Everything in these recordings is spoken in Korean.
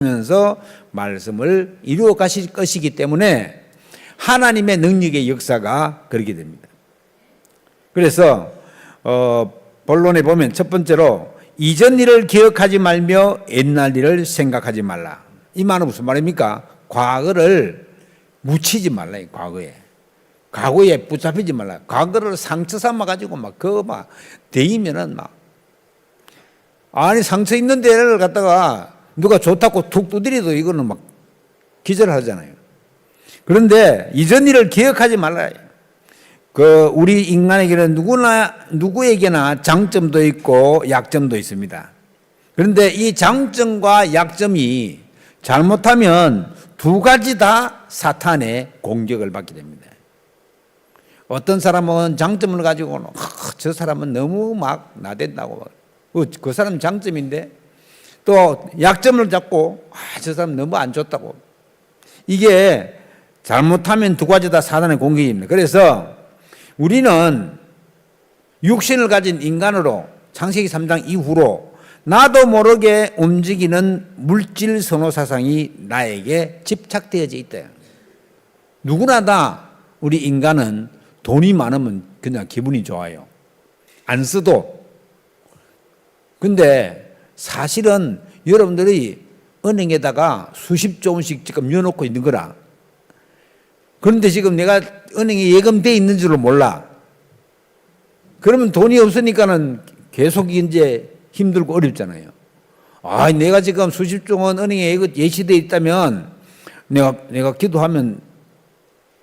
면서 말씀을 이루어 가실 것이기 때문에 하나님의 능력의 역사가 그렇게 됩니다. 그래서 본론에 보면 첫 번째로 이전 일을 기억하지 말며 옛날 일을 생각하지 말라. 이 말은 무슨 말입니까? 과거를 묻히지 말라. 과거에 붙잡히지 말라. 과거를 상처 삼아가지고 막 대이면은 아니 상처 있는 데를 갖다가 누가 좋다고 툭 두드려도 이거는 막 기절하잖아요. 그런데 이전 일을 기억하지 말라. 우리 인간에게는 누구에게나 장점도 있고 약점도 있습니다. 그런데 이 장점과 약점이 잘못하면 두 가지 다 사탄의 공격을 받게 됩니다. 어떤 사람은 장점을 가지고는 저 사람은 너무 막 나댄다고. 그 사람은 장점인데 또 약점을 잡고 저 사람 너무 안 좋다고. 이게 잘못하면 두 가지 다 사단의 공격입니다. 그래서 우리는 육신을 가진 인간으로 창세기 3장 이후로 나도 모르게 움직이는 물질 선호 사상이 나에게 집착되어져 있다. 누구나 다 우리 인간은 돈이 많으면 그냥 기분이 좋아요. 안 써도. 근데 사실은 여러분들이 은행에다가 수십조 원씩 지금 넣어놓고 있는 거라. 그런데 지금 내가 은행에 예금돼 있는 줄을 몰라. 그러면 돈이 없으니까는 계속 이제 힘들고 어렵잖아요. 내가 지금 수십조 원 은행에 예치돼 있다면 내가 기도하면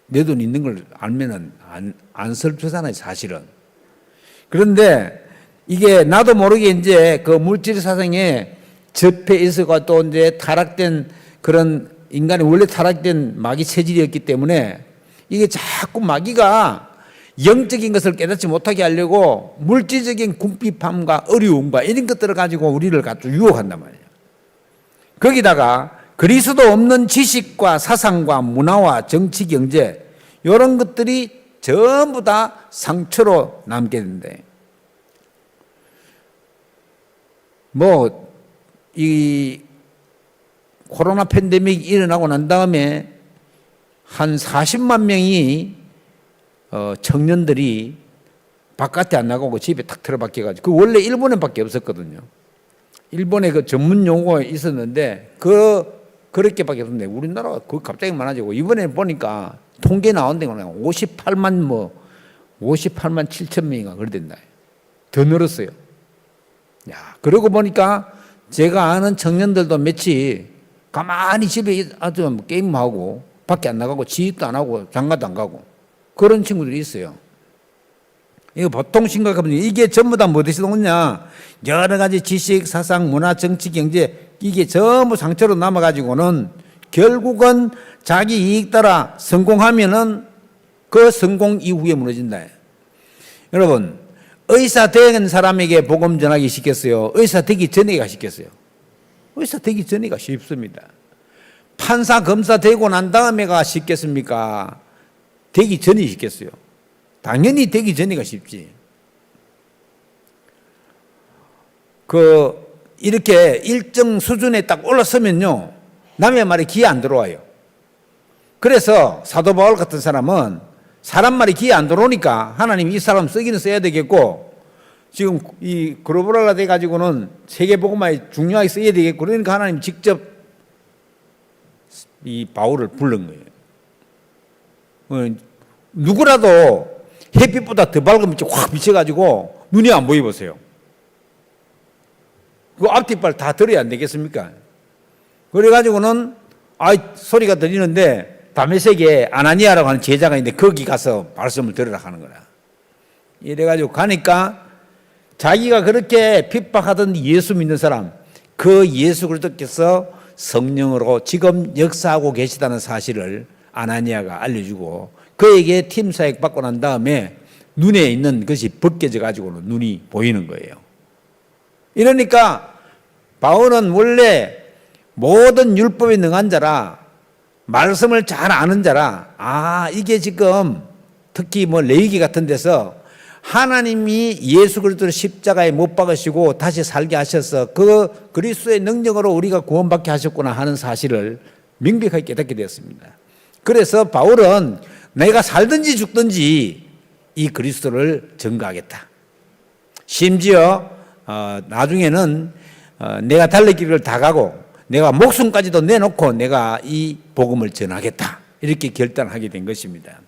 내 돈 있는 걸 알면은 안 슬프잖아요, 사실은. 그런데 이게 나도 모르게 이제 그 물질 사상에 접해 있어가 또 이제 타락된 그런 인간이 원래 타락된 마귀 체질이었기 때문에 이게 자꾸 마귀가 영적인 것을 깨닫지 못하게 하려고 물질적인 궁핍함과 어려움과 이런 것들을 가지고 우리를 갖다 유혹한단 말이에요. 거기다가 그리스도 없는 지식과 사상과 문화와 정치, 경제 이런 것들이 전부 다 상처로 남게 된대. 이 코로나 팬데믹이 일어나고 난 다음에 한 40만 명이 청년들이 바깥에 안 나가고 집에 탁 틀어박혀가지고 그 원래 일본에밖에 없었거든요. 일본에 그 전문 용어가 있었는데 그렇게밖에 없는데 우리나라가 그 갑자기 많아지고 이번에 보니까 통계 나온 데가 58만 7천 명인가 그러던다. 더 늘었어요. 그러고 보니까 제가 아는 청년들도 며칠 가만히 집에 아주 게임하고 밖에 안 나가고 지휘도 안 하고 장가도 안 가고 그런 친구들이 있어요. 이거 보통 심각하면 이게 전부 다 무엇에서 오냐? 여러 가지 지식, 사상, 문화, 정치, 경제 이게 전부 상처로 남아가지고는 결국은 자기 이익 따라 성공하면은 그 성공 이후에 무너진다. 여러분, 의사 된 사람에게 복음 전하기 쉽겠어요? 의사 되기 전에가 쉽겠어요? 의사 되기 전에가 쉽습니다. 판사, 검사 되고 난 다음에가 쉽겠습니까? 되기 전이 쉽겠어요? 당연히 되기 전에가 쉽지. 이렇게 일정 수준에 딱 올라서면요, 남의 말에 귀에 안 들어와요. 그래서 사도 바울 같은 사람은 사람 말이 귀에 안 들어오니까 하나님이 이 사람 쓰기는 써야 되겠고, 지금 이 글로벌화 돼가지고는 세계복음화에 중요하게 써야 되겠고, 그러니까 하나님 직접 이 바울을 부른 거예요. 누구라도 햇빛보다 더 밝은 빛이 확 비쳐가지고 눈이 안 보이 보세요. 그 앞뒷발 다 들어야 안 되겠습니까? 그래가지고는 소리가 들리는데 다메섹에 아나니아라고 하는 제자가 있는데 거기 가서 말씀을 들으라 하는 거라. 이래가지고 가니까 자기가 그렇게 핍박하던 예수 믿는 사람, 그 예수 그리스도께서 성령으로 지금 역사하고 계시다는 사실을 아나니아가 알려주고 그에게 팀 사역 받고 난 다음에 눈에 있는 것이 벗겨져 가지고는 눈이 보이는 거예요. 이러니까 바울은 원래 모든 율법에 능한 자라, 말씀을 잘 아는 자라, 이게 지금 특히 레위기 같은 데서 하나님이 예수 그리스도를 십자가에 못 박으시고 다시 살게 하셔서 그 그리스도의 능력으로 우리가 구원받게 하셨구나 하는 사실을 명백하게 깨닫게 되었습니다. 그래서 바울은 내가 살든지 죽든지 이 그리스도를 전가하겠다. 심지어 나중에는 내가 달릴 길을 다 가고 내가 목숨까지도 내놓고 내가 이 복음을 전하겠다. 이렇게 결단하게 된 것입니다.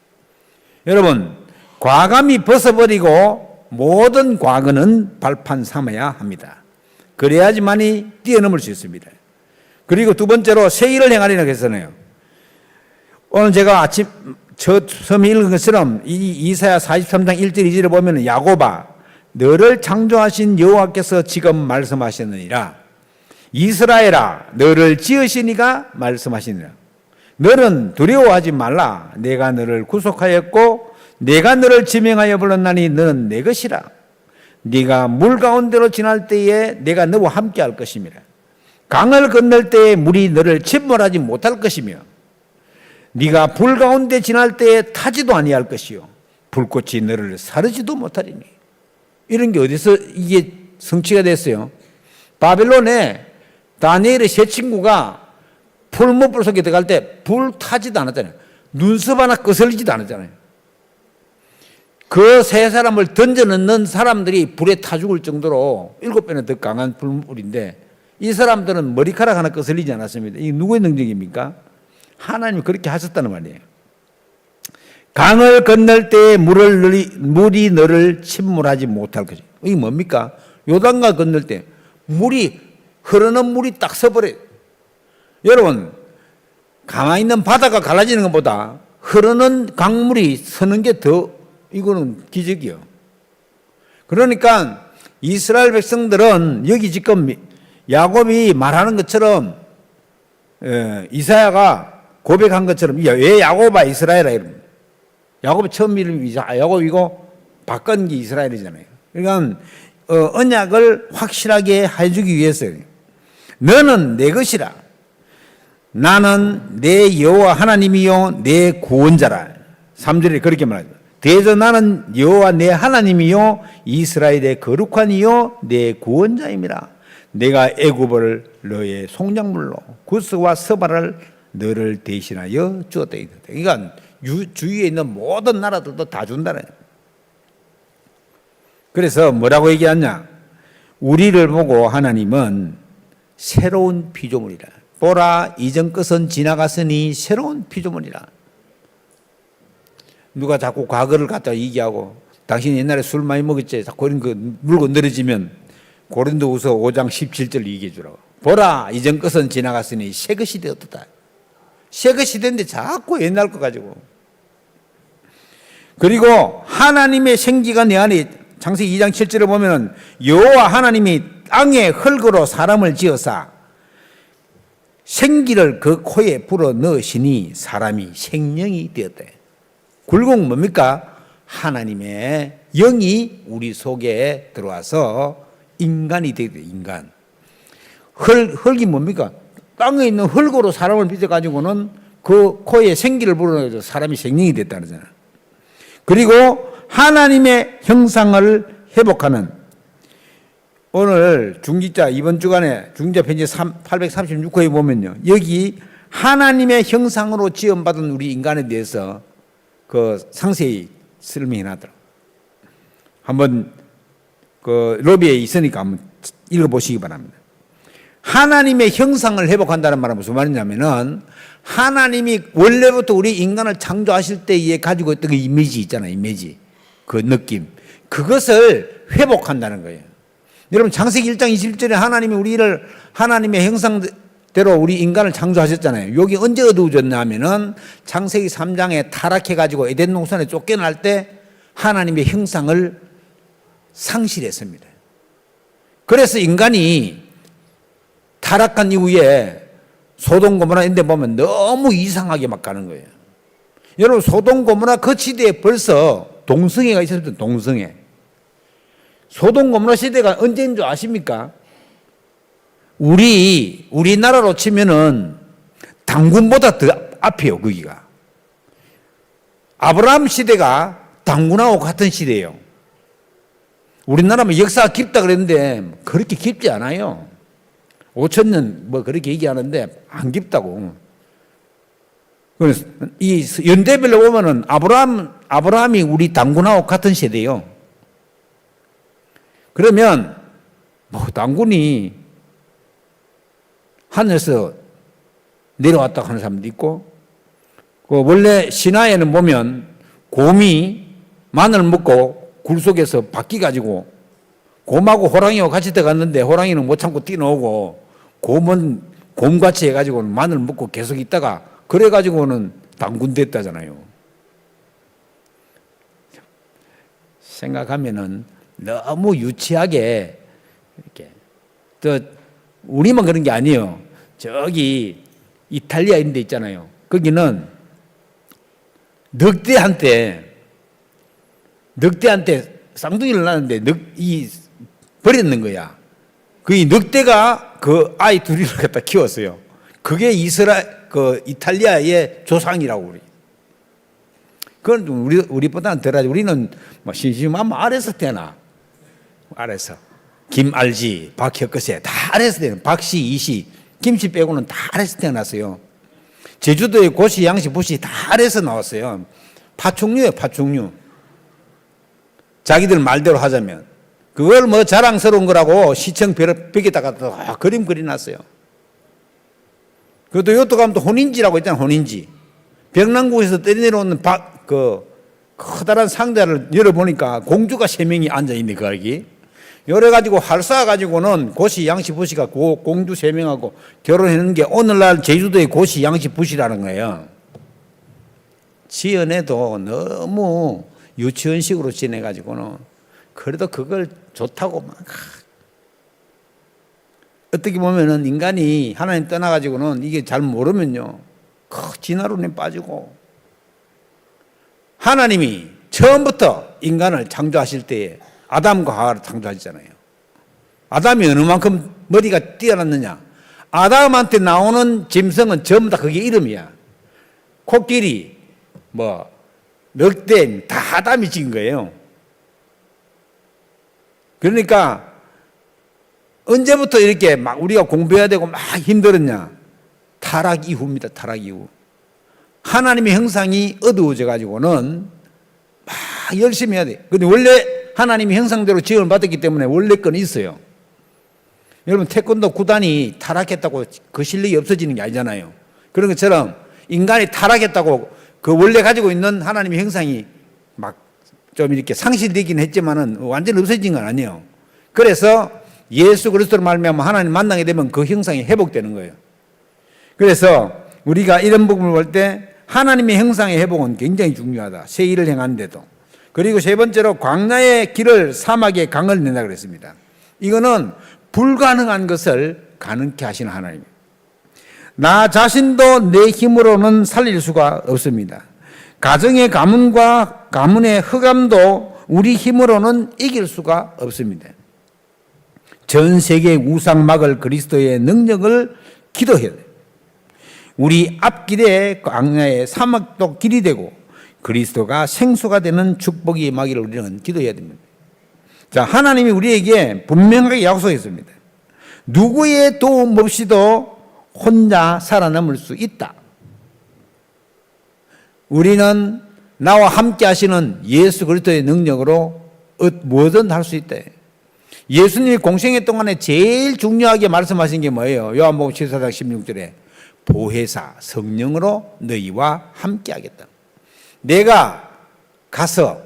여러분, 과감히 벗어버리고 모든 과거는 발판 삼아야 합니다. 그래야지만이 뛰어넘을 수 있습니다. 그리고 두 번째로 새 일을 행하리라 했잖아요. 오늘 제가 아침 처음에 읽은 것처럼 이 이사야 43장 1절 2절에 보면 야곱아 너를 창조하신 여호와께서 지금 말씀하셨느니라. 이스라엘아 너를 지으신 이가 말씀하시느니라. 너는 두려워하지 말라. 내가 너를 구속하였고 내가 너를 지명하여 불렀나니 너는 내 것이라. 네가 물 가운데로 지날 때에 내가 너와 함께 할 것이니라. 강을 건널 때에 물이 너를 침몰하지 못할 것이며 네가 불 가운데 지날 때에 타지도 아니할 것이요 불꽃이 너를 사르지도 못하리니. 이런 게 어디서 이게 성취가 됐어요? 바벨론에 다니엘의 세 친구가 풀무불 속에 들어갈 때 불 타지도 않았잖아요. 눈썹 하나 거슬리지도 않았잖아요. 그 세 사람을 던져넣는 사람들이 불에 타 죽을 정도로 7배나 더 강한 불물인데 이 사람들은 머리카락 하나 거슬리지 않았습니다. 이게 누구의 능력입니까? 하나님이 그렇게 하셨다는 말이에요. 강을 건널 때에 물이 너를 침몰하지 못할 것이죠. 이게 뭡니까? 요단강 건널 때 흐르는 물이 딱 서버려요. 여러분, 가만히 있는 바다가 갈라지는 것보다 흐르는 강물이 서는 게 더 이거는 기적이요. 그러니까 이스라엘 백성들은 여기 지금 야곱이 말하는 것처럼 이사야가 고백한 것처럼 왜 야곱아 이스라엘아 이런 야곱의 처음 이름이 야곱이고 바꾼 게 이스라엘이잖아요. 그러니까 언약을 확실하게 해주기 위해서요. 너는 내 것이라. 나는 내 여호와 하나님이요 내 구원자라. 3절에 그렇게 말합니다. 대저 나는 여호와 내 하나님이요 이스라엘의 거룩한 이요 내 구원자임이라. 내가 애굽을 너의 송장물로 구스와 서바를 너를 대신하여 주었다. 그러니까 주위에 있는 모든 나라들도 다 준다는 거예요. 그래서 뭐라고 얘기하냐? 우리를 보고 하나님은 새로운 피조물이라. 보라 이전 것은 지나갔으니 새로운 피조물이라. 누가 자꾸 과거를 갖다 얘기하고 당신 옛날에 술 많이 먹었지? 자꾸 이런 거 물고 늘어지면 고린도후서 5장 17절 얘기해 주라고. 보라 이전 것은 지나갔으니 새 것이 되었다. 새 것이 됐는데 자꾸 옛날 거 가지고. 그리고 하나님의 생기가 내 안에 창세기 2장 7절에 보면은 여호와 하나님이 땅에 흙으로 사람을 지어사 생기를 그 코에 불어 넣으시니 사람이 생명이 되었다. 굴곡 뭡니까? 하나님의 영이 우리 속에 들어와서 인간이 되게 돼. 인간. 흙이 뭡니까? 땅에 있는 흙으로 사람을 빚어가지고는 그 코에 생기를 불어넣어서 사람이 생명이 됐다 그러잖아. 그리고 하나님의 형상을 회복하는 오늘 중지자 이번 주간에 중지자 편지 836호에 보면요. 여기 하나님의 형상으로 지음받은 우리 인간에 대해서 그 상세히 설명해 놨더라고요. 한번 그 로비에 있으니까 한번 읽어보시기 바랍니다. 하나님의 형상을 회복한다는 말은 무슨 말이냐면은 하나님이 원래부터 우리 인간을 창조하실 때에 가지고 있던 그 이미지 있잖아요. 이미지. 그 느낌. 그것을 회복한다는 거예요. 여러분 창세기 1장 21절에 하나님이 우리를 하나님의 형상대로 우리 인간을 창조하셨잖아요. 여기 언제 어두워졌냐면은 창세기 3장에 타락해가지고 에덴 동산에 쫓겨날 때 하나님의 형상을 상실했습니다. 그래서 인간이 타락한 이후에 소돔 고모라 이런 데 보면 너무 이상하게 막 가는 거예요. 여러분 소돔 고모라 그 시대에 벌써 동성애가 있었던 동성애. 소돔 고모라 시대가 언제인 줄 아십니까? 우리나라로 치면은 당군보다 더 앞이에요, 거기가. 아브라함 시대가 당군하고 같은 시대예요. 우리나라면 역사가 깊다 그랬는데 그렇게 깊지 않아요. 5,000년 뭐 그렇게 얘기하는데 안 깊다고. 그래서 이 연대별로 보면은 아브라함이 우리 당군하고 같은 세대예요. 그러면 뭐 당군이 하늘에서 내려왔다고 하는 사람도 있고, 그 원래 신화에는 보면 곰이 마늘 먹고 굴 속에서 바퀴 가지고 곰하고 호랑이하고 같이 들어갔는데 호랑이는 못 참고 뛰어나오고 곰은 곰같이 해가지고 마늘 먹고 계속 있다가 그래가지고는 당군 됐다잖아요. 생각하면은 너무 유치하게 이렇게 또 우리만 그런 게 아니에요. 저기 이탈리아 이런 데 있잖아요. 거기는 늑대한테 쌍둥이를 낳았는데 버렸는 거야. 그 늑대가 그 아이 둘이를 갖다 키웠어요. 그게 이탈리아의 조상이라고 우리. 그건 우리보다는 덜하지. 우리는 뭐 심심하면 아래서 태어나. 아래서. 김알지, 박혁거세 다 아래서 태어나. 박씨, 이씨, 김씨 빼고는 다 아래서 태어났어요. 제주도의 고씨, 양씨, 부씨 다 아래서 나왔어요. 파충류예요, 파충류. 자기들 말대로 하자면. 그걸 뭐 자랑스러운 거라고 시청 벽에다가 그림 그려놨어요. 그것도 요트 가면 또 혼인지라고 있잖아요, 혼인지. 벽난국에서 때려내려오는 커다란 상자를 열어보니까 공주가 3명이 앉아있네, 거기. 열어가지고 활 쏴가지고는 고씨, 양씨, 부씨가 공주 3명하고 결혼했는 게 오늘날 제주도의 고씨, 양씨, 부씨라는 거예요. 지연해도 너무 유치원식으로 지내가지고는 그래도 그걸 좋다고 막. 어떻게 보면은 인간이 하나님 떠나가지고는 이게 잘 모르면요. 진화론에 빠지고. 하나님이 처음부터 인간을 창조하실 때에 아담과 하와를 창조하셨잖아요. 아담이 어느 만큼 머리가 뛰어났느냐. 아담한테 나오는 짐승은 전부 다 그게 이름이야. 코끼리, 늑대 다 아담이 지은 거예요. 그러니까 언제부터 이렇게 막 우리가 공부해야 되고 막 힘들었냐? 타락 이후입니다. 타락 이후. 하나님의 형상이 어두워져 가지고는 막 열심히 해야 돼. 근데 원래 하나님의 형상대로 지음을 받았기 때문에 원래 건 있어요. 여러분 태권도 구단이 타락했다고 그 실력이 없어지는 게 아니잖아요. 그런 것처럼 인간이 타락했다고 그 원래 가지고 있는 하나님의 형상이 막 좀 이렇게 상실되긴 했지만은 완전 없어진 건 아니에요. 그래서 예수 그리스도로 말미암아 하나님 만나게 되면 그 형상이 회복되는 거예요. 그래서 우리가 이런 부분을 볼 때 하나님의 형상의 회복은 굉장히 중요하다. 새 일을 행하는데도. 그리고 세 번째로 광야의 길을 사막의 강을 낸다 그랬습니다. 이거는 불가능한 것을 가능케 하시는 하나님. 나 자신도 내 힘으로는 살릴 수가 없습니다. 가정의 가문과 가문의 흑암도 우리 힘으로는 이길 수가 없습니다. 전 세계의 우상막을 그리스도의 능력을 기도해야 돼요. 우리 앞길에 광야의 사막도 길이 되고 그리스도가 생수가 되는 축복이 임하기를 우리는 기도해야 됩니다. 자, 하나님이 우리에게 분명하게 약속했습니다. 누구의 도움 없이도 혼자 살아남을 수 있다. 우리는 나와 함께 하시는 예수 그리스도의 능력으로 뭐든 할 수 있다. 예수님이 공생애 동안에 제일 중요하게 말씀하신 게 뭐예요? 요한복음 14장 16절에 보혜사 성령으로 너희와 함께 하겠다. 내가 가서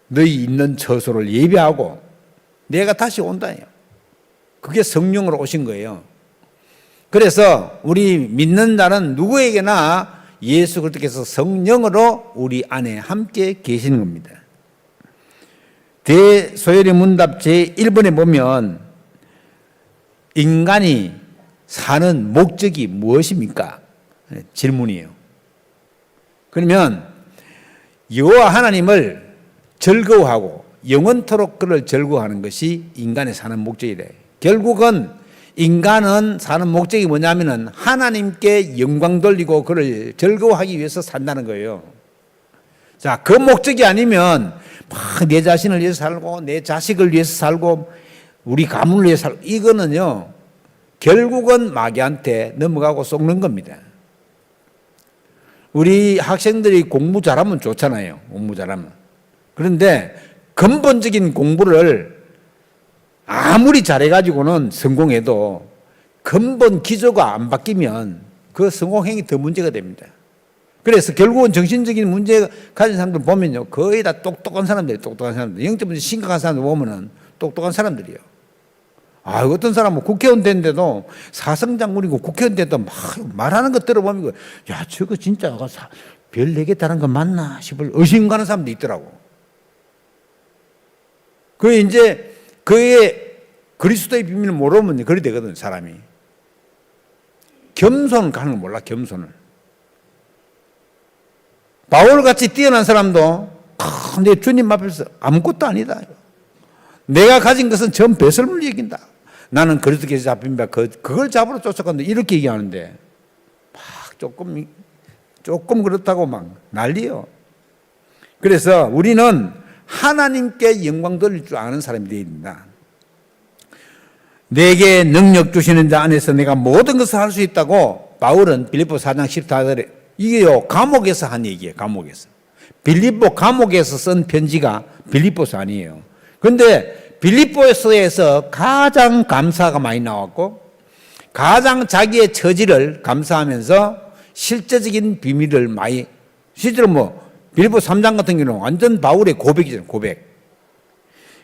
너희 있는 처소를 예비하고 내가 다시 온다예요. 그게 성령으로 오신 거예요. 그래서 우리 믿는 자는 누구에게나 예수 그리스도께서 성령으로 우리 안에 함께 계시는 겁니다. 대소열의 문답 제1번에 보면 인간이 사는 목적이 무엇입니까? 질문이에요. 그러면 여호와 하나님을 즐거워하고 영원토록 그를 즐거워하는 것이 인간의 사는 목적이래. 결국은 인간은 사는 목적이 뭐냐면은 하나님께 영광 돌리고 그를 즐거워하기 위해서 산다는 거예요. 자, 그 목적이 아니면 막 내 자신을 위해서 살고 내 자식을 위해서 살고 우리 가문을 위해서 살고 이거는요 결국은 마귀한테 넘어가고 속는 겁니다. 우리 학생들이 공부 잘하면 좋잖아요. 공부 잘하면. 그런데 근본적인 공부를 아무리 잘해가지고는 성공해도 근본 기조가 안 바뀌면 그 성공행위 더 문제가 됩니다. 그래서 결국은 정신적인 문제 가진 사람들 보면요. 거의 다 똑똑한 사람들이에요. 똑똑한 사람들. 영적 문제 심각한 사람들 보면은 똑똑한 사람들이에요. 어떤 사람은 국회의원 됐는데도 사성장군이고 국회의원 됐는데도 막 말하는 것 들어보면 야, 저거 진짜 별 4개 다른 거 맞나 싶을 의심 가는 사람도 있더라고. 그게 이제 그의 그리스도의 비밀을 모르면 그리 되거든, 사람이. 겸손 가는 걸 몰라, 겸손을. 바울같이 뛰어난 사람도 내 주님 앞에서 아무것도 아니다. 내가 가진 것은 전 배설물 여긴다. 나는 그리스도께서 잡힌 바 그걸 잡으러 쫓아간다. 이렇게 얘기하는데 막 조금 그렇다고 막 난리요. 그래서 우리는 하나님께 영광 돌릴 줄 아는 사람이 되어야 된다. 내게 능력 주시는 자 안에서 내가 모든 것을 할 수 있다고 바울은 빌립보 4장 14절에 이게요 감옥에서 한 얘기예요. 감옥에서. 빌립보 감옥에서 쓴 편지가 빌립보서 아니에요. 그런데 빌립보서에서 가장 감사가 많이 나왔고 가장 자기의 처지를 감사하면서 실제적인 비밀을 많이 실제로 빌립보 3장 같은 경우는 완전 바울의 고백이잖아요. 고백.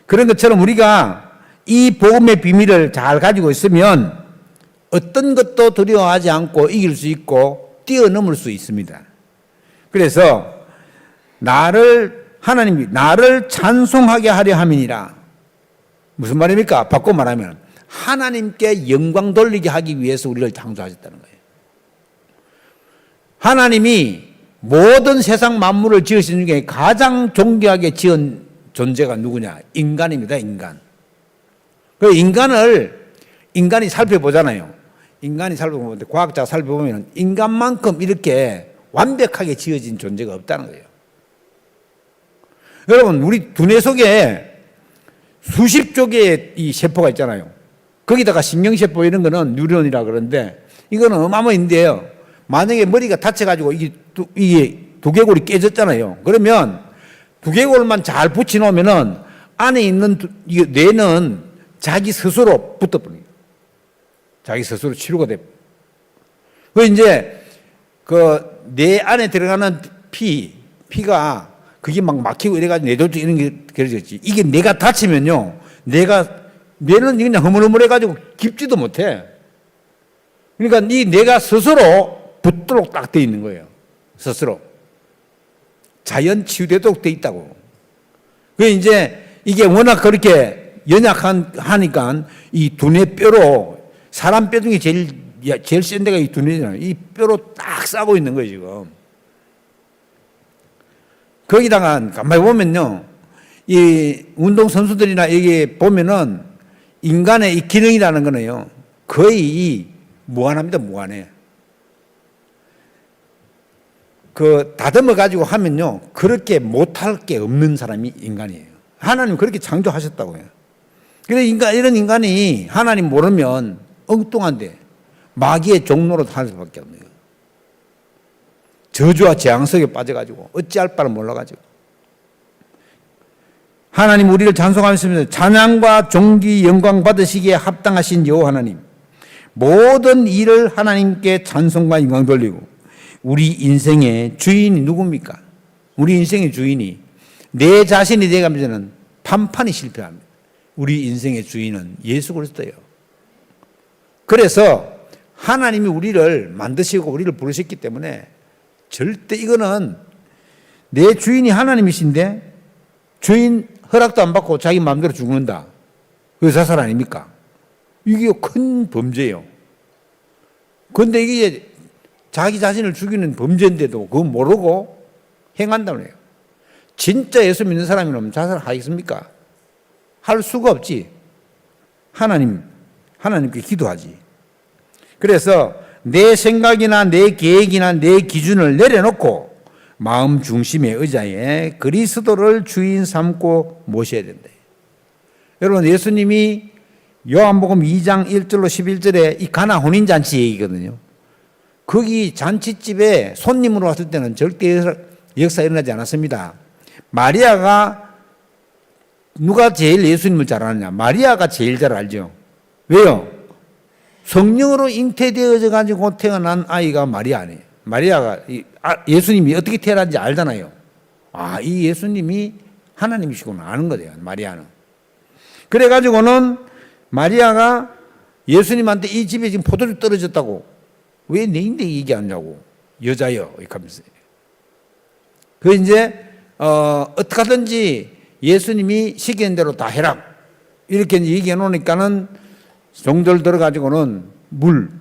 그런 것처럼 우리가 이 복음의 비밀을 잘 가지고 있으면 어떤 것도 두려워하지 않고 이길 수 있고 뛰어넘을 수 있습니다. 그래서 하나님이 나를 찬송하게 하려 함이니라. 무슨 말입니까? 바꿔 말하면 하나님께 영광 돌리게 하기 위해서 우리를 창조하셨다는 거예요. 하나님이 모든 세상 만물을 지으신 중에 가장 존귀하게 지은 존재가 누구냐? 인간입니다. 인간. 그 인간이 살펴보잖아요. 인간이 살펴보는데 과학자가 살펴보면 인간만큼 이렇게 완벽하게 지어진 존재가 없다는 거예요. 여러분 우리 두뇌 속에 수십조 개의 이 세포가 있잖아요. 거기다가 신경세포 이런 거는 뉴런이라 그러는데 이거는 어마어마한데요. 만약에 머리가 다쳐가지고 이게 두개골이 깨졌잖아요. 그러면 두개골만 잘 붙여놓으면은 안에 있는 뇌는 자기 스스로 붙어버립니다. 자기 스스로 치료가 돼요. 그 이제 뇌 안에 들어가는 피가 그게 막 막히고 이래가지고 뇌졸중 이런 게 그려졌지. 이게 뇌가 다치면요. 뇌는 그냥 허물허물해가지고 깊지도 못해. 그러니까 이 뇌가 스스로 붙도록 딱 돼 있는 거예요. 스스로. 자연 치유되도록 돼 있다고. 그 이제 이게 워낙 그렇게 연약하니까 이 두뇌 뼈로 사람 뼈 중에 제일 센 데가 이 두뇌잖아요. 이 뼈로 딱 싸고 있는 거예요, 지금. 거기다가 가만히 보면요. 이 운동선수들이나 이게 보면은 인간의 이 기능이라는 거는요. 거의 무한합니다, 무한해. 다듬어 가지고 하면요. 그렇게 못할 게 없는 사람이 인간이에요. 하나님 그렇게 창조하셨다고요. 그래서 이런 인간이 하나님 모르면 엉뚱한데 마귀의 종로로 살 수밖에 없네요. 저주와 재앙 속에 빠져가지고 어찌할 바를 몰라가지고 하나님 우리를 찬송하면서 찬양과 존귀 영광 받으시기에 합당하신 여호와 하나님 모든 일을 하나님께 찬송과 영광 돌리고 우리 인생의 주인이 누굽니까? 우리 인생의 주인이 내 자신이 되어가면서는 판판이 실패합니다. 우리 인생의 주인은 예수 그리스도예요. 그래서 하나님이 우리를 만드시고 우리를 부르셨기 때문에 절대 이거는 내 주인이 하나님이신데 주인 허락도 안 받고 자기 마음대로 죽는다. 그게 자살 아닙니까? 이게 큰 범죄예요. 그런데 이게 자기 자신을 죽이는 범죄인데도 그거 모르고 행한다고 해요. 진짜 예수 믿는 사람이라면 자살하겠습니까? 할 수가 없지. 하나님께 기도하지. 그래서 내 생각이나 내 계획이나 내 기준을 내려놓고 마음 중심의 의자에 그리스도를 주인 삼고 모셔야 된다. 여러분, 예수님이 요한복음 2장 1절로 11절에 이 가나 혼인잔치 얘기거든요. 거기 잔치집에 손님으로 왔을 때는 절대 역사 일어나지 않았습니다. 마리아가, 누가 제일 예수님을 잘 아느냐? 마리아가 제일 잘 알죠. 왜요? 성령으로 잉태되어져 가지고 태어난 아이가 마리아 아니에요. 마리아가 예수님이 어떻게 태어난지 알잖아요. 이 예수님이 하나님이시구나 아는 거예요, 마리아는. 그래가지고는 마리아가 예수님한테 이 집에 지금 포도주 떨어졌다고, 왜 내인데 얘기하냐고, 여자여 이렇게 하면서. 그 이제 어떻게 하든지 예수님이 시키는 대로 다 해라 이렇게 얘기해 놓으니까는 종들 들어가지고는 물,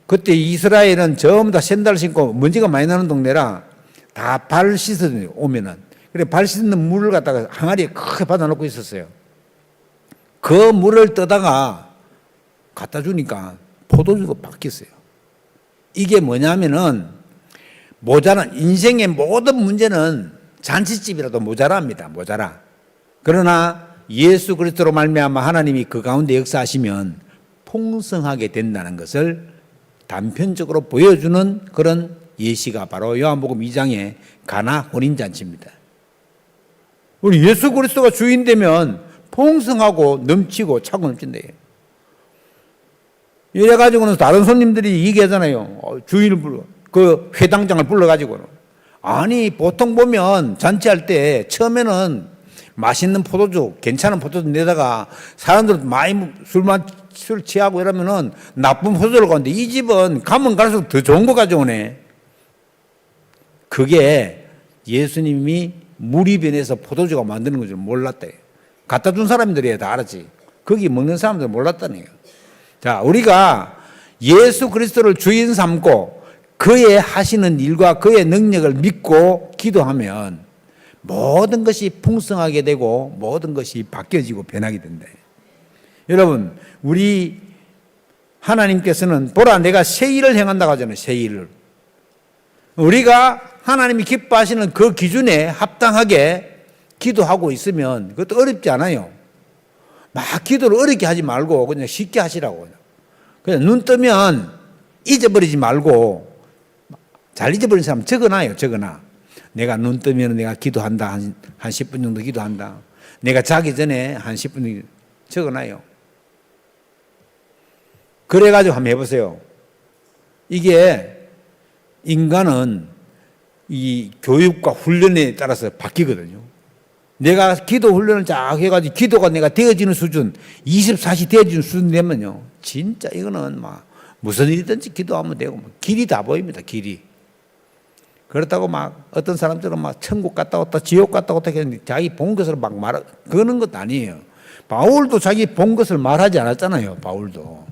그때 이스라엘은 전부 다 샌들 신고 먼지가 많이 나는 동네라 다 발 씻어요, 오면은. 그래, 발 씻는 물을 갖다가 항아리에 크게 받아놓고 있었어요. 그 물을 떠다가 갖다 주니까 포도주가 바뀌었어요. 이게 뭐냐면은 모자란, 인생의 모든 문제는 잔치집이라도 모자랍니다. 모자라. 그러나 예수 그리스도로 말미암아 하나님이 그 가운데 역사하시면 풍성하게 된다는 것을 단편적으로 보여주는 그런 예시가 바로 요한복음 2장의 가나 혼인잔치입니다. 우리 예수 그리스도가 주인 되면 풍성하고 넘치고 차고 넘친대요. 이래가지고는 다른 손님들이 얘기하잖아요. 주인을 불러, 그 회당장을 불러가지고는. 아니, 보통 보면 잔치할 때 처음에는 맛있는 포도주, 괜찮은 포도주 내다가 사람들 많이 술 취하고 이러면은 나쁜 포도주를 가는데 이 집은 가면 갈수록 더 좋은 거 가져오네. 그게 예수님이 물이 변해서 포도주가 만드는 줄 몰랐대. 갖다 준 사람들이 다 알았지. 거기 먹는 사람들은 몰랐다는 거예요. 자, 우리가 예수 그리스도를 주인 삼고 그의 하시는 일과 그의 능력을 믿고 기도하면 모든 것이 풍성하게 되고 모든 것이 바뀌어지고 변하게 된다. 여러분, 우리 하나님께서는 보라 내가 새 일을 행한다고 하잖아요. 새 일을. 우리가 하나님이 기뻐하시는 그 기준에 합당하게 기도하고 있으면 그것도 어렵지 않아요. 막 기도를 어렵게 하지 말고 그냥 쉽게 하시라고. 그냥 눈 뜨면 잊어버리지 말고, 잘 잊어버린 사람 적어놔요. 적어놔. 내가 눈 뜨면 내가 기도한다. 한 10분 정도 기도한다. 내가 자기 전에 한 10분 정도 적어놔요. 그래가지고 한번 해보세요. 이게 인간은 이 교육과 훈련에 따라서 바뀌거든요. 내가 기도 훈련을 쫙 해가지고 기도가 내가 되어지는 수준, 24시 되어지는 수준 되면요. 진짜 이거는 막 무슨 일이든지 기도하면 되고, 길이 다 보입니다. 길이. 그렇다고 막 어떤 사람들은 막 천국 갔다 왔다 지옥 갔다 왔다 했는데 자기 본 것을 막 그러는 것도 아니에요. 바울도 자기 본 것을 말하지 않았잖아요. 바울도.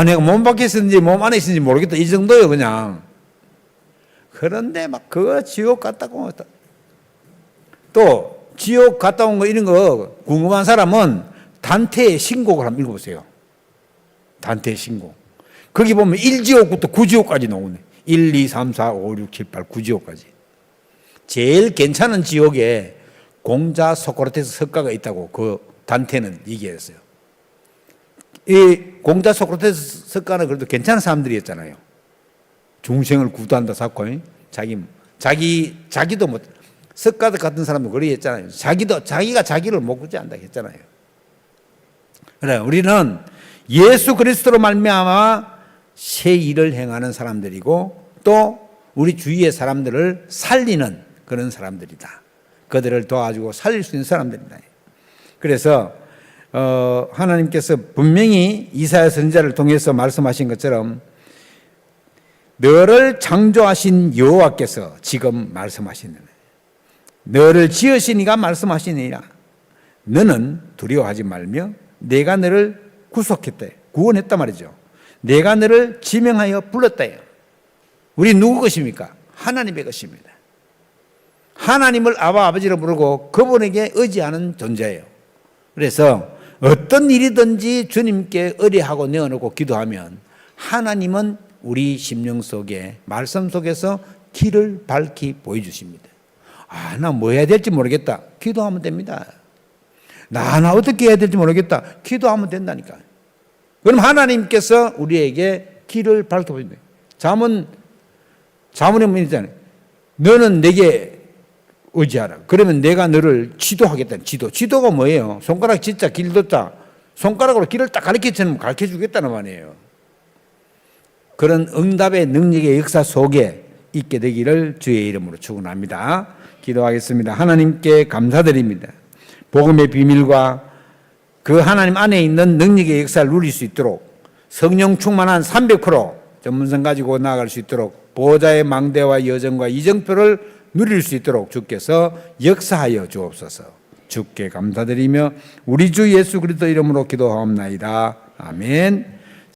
내가 몸 밖에 있었는지 몸 안에 있었는지 모르겠다. 이 정도예요, 그냥. 그런데 막 그거 지옥 갔다 왔다. 또 지옥 갔다 온 거 이런 거 궁금한 사람은 단테의 신곡을 한번 읽어보세요. 단테의 신곡. 거기 보면 1지옥부터 9지옥까지 나오네. 1, 2, 3, 4, 5, 6, 7, 8, 9지옥까지. 제일 괜찮은 지옥에 공자 소크라테스 석가가 있다고 그 단테는 얘기했어요. 이 공자 소크라테스 석가는 그래도 괜찮은 사람들이었잖아요. 중생을 구도한다 사고, 자기도 뭐 석가들 같은 사람도 그리 했잖아요. 자기가 자기를 못 구제한다 했잖아요. 그래, 우리는 예수 그리스도로 말미암아 새 일을 행하는 사람들이고 또 우리 주위의 사람들을 살리는 그런 사람들이다. 그들을 도와주고 살릴 수 있는 사람들이다. 그래서 하나님께서 분명히 이사야 선지자를 통해서 말씀하신 것처럼 너를 창조하신 여호와께서 지금 말씀하시는, 너를 지으신 이가 말씀하시니라. 너는 두려워하지 말며 내가 너를 구속했다. 구원했단 말이죠. 내가 너를 지명하여 불렀다. 우리 누구 것입니까? 하나님의 것입니다. 하나님을 아버지로 부르고 그분에게 의지하는 존재예요. 그래서 어떤 일이든지 주님께 의뢰하고 내어놓고 기도하면 하나님은 우리 심령 속에 말씀 속에서 길을 밝히 보여주십니다. 아, 나 뭐 해야 될지 모르겠다. 기도하면 됩니다. 나 어떻게 해야 될지 모르겠다. 기도하면 된다니까. 그럼 하나님께서 우리에게 길을 밝혀보십니다. 잠언에 보면 있잖아요. 너는 내게 의지하라. 그러면 내가 너를 지도하겠다. 지도가 뭐예요? 손가락 진짜 길도자. 손가락으로 길을 딱 가르쳐주면 가르쳐주겠다는 말이에요. 그런 응답의 능력의 역사 속에 있게 되기를 주의 이름으로 축원합니다. 기도하겠습니다. 하나님께 감사드립니다. 복음의 비밀과 그 하나님 안에 있는 능력의 역사를 누릴 수 있도록 성령 충만한 300% 전문성 가지고 나아갈 수 있도록 보호자의 망대와 여정과 이정표를 누릴 수 있도록 주께서 역사하여 주옵소서. 주께 감사드리며 우리 주 예수 그리스도 이름으로 기도하옵나이다. 아멘.